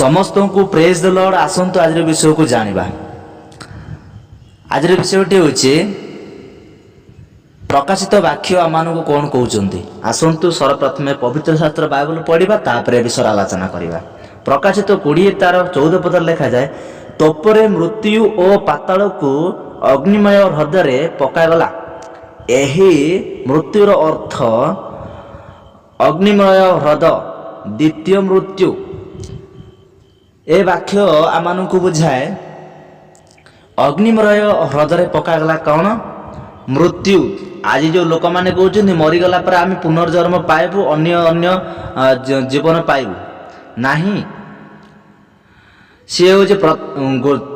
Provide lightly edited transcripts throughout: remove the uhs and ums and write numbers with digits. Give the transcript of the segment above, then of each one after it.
समस्त को praise the Lord. आसतु आज विषय को जानिबा। आज विषयटी होची प्रकाशित वाक्य आमानक कौन कहते। आसतु सर्वप्रथमे पवित्र शास्त्र बाइबल पढ़ा तापर विषय आलोचना करवा। प्रकाशित 20 तार 14 पद लिखा जाए, तोपरे मृत्यु और पाताल को अग्निमय हृदय पकागला। यही मृत्युर अर्थ अग्निमय हृदय द्वितीय मृत्यु। ए वाक्य आमानक बुझाए अग्निमय हृदय पकागला कौन मृत्यु। आज जो लोक मैंने कहते मरीगला पर आम पुनर्जन्म पाइबू, अन्य अन्य जीवन पाइबू नहीं। सी हूँ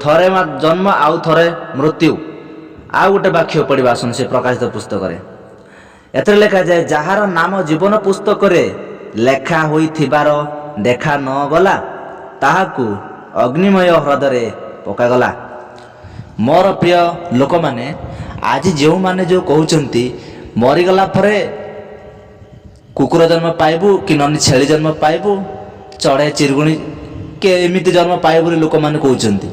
थरे जन्म आउ थरे मृत्यु। आउ गोटे वाक्य पढ़ा आसन से प्रकाशित पुस्तक एथरे लिखा जाए, जार नाम जीवन पुस्तक लेखा होइथिबार देखा न गला ताहाकू अग्निमय हृदय पकागला। मोर प्रिय लोक माने आज जो माने जो कहते मरीगला परे कुकुर जन्म पाइबू कि ननी छेली जन्म पाइबू, चढ़े चिरगुणी के एमिति जन्म पाइबू लोक माने कहते,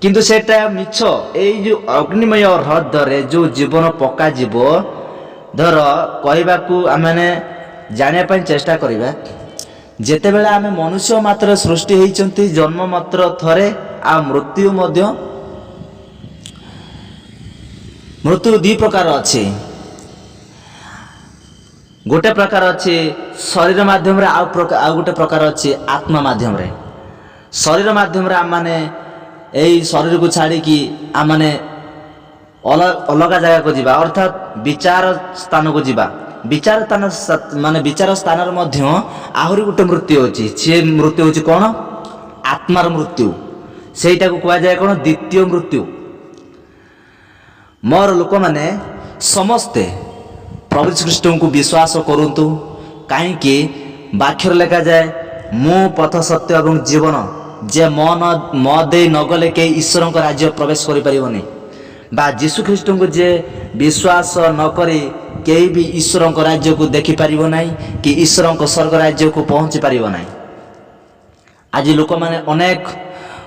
किंतु सेटा मिछ। एई जो अग्निमय हृदय जो जीवन पका जीव धर कहबाकू आमने जानिया पई चेष्टा करिबा। जेतेबेले आमे मनुष्य मात्र सृष्टि होइचंती, जन्म मात्र थरे आ मृत्यु मध्य मृत्यु दी प्रकार अच्छे। गोटे प्रकार अच्छे शरीर माध्यम रे, आउ गोटे प्रकार अच्छे आत्मा माध्यम रे। शरीर माध्यम रे आम माने एई शरीर को छाड़ी कि आम माने अलग जगह को जीवा, अर्थात विचार स्थान को जीवा। विचार स्थान माने विचार स्थान मध्य आहुरी गोटे मृत्यु अच्छी। से मृत्यु होची कौन? आत्मार मृत्यु। सेटा को कहा जाए कौन? द्वितीय मृत्यु। मोर लोक माने समस्ते प्रभु श्रीकृष्ण को विश्वास करंतु, कहीं वाक्य लिखा जाए, मु पथ सत्य एवं जीवन, जे म दे नगले के ईश्वर राज्य प्रवेश करि परिबनी। बा जीशु ख्रीष्ट को जे विश्वास न करी केही भी ईश्वर राज्य को देखि परिबो नाही, कि ईश्वर स्वर्ग राज्य को पहुंची परिबो नाही। आज लोक माने अनेक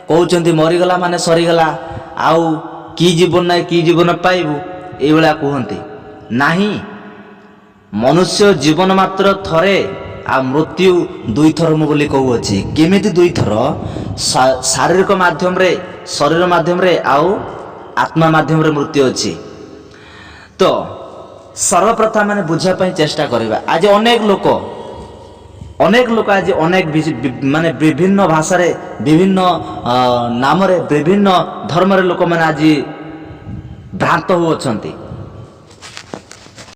कहउचंती मरीगला माने सरीगला, आउ कि जीवन ना कि जीवन पाइबू ये भाया कहते नहीं। मनुष्य जीवन मात्र थरे आ मृत्यु दुई थर मु बोली कहूँगी। केमिति दुई थर? शारीरिक माध्यम रे, शरीर माध्यम रे आउ आत्मा माध्यम रे मृत्यु अच्छी। तो सर्वप्रथम मैंने बुझापी चेष्टा करवा। आज अनेक लोक आज अनेक माने विभिन्न भाषा रे, विभिन्न नाम रे, विभिन्न धर्म रे लोक माने आज भ्रांत होउछंती।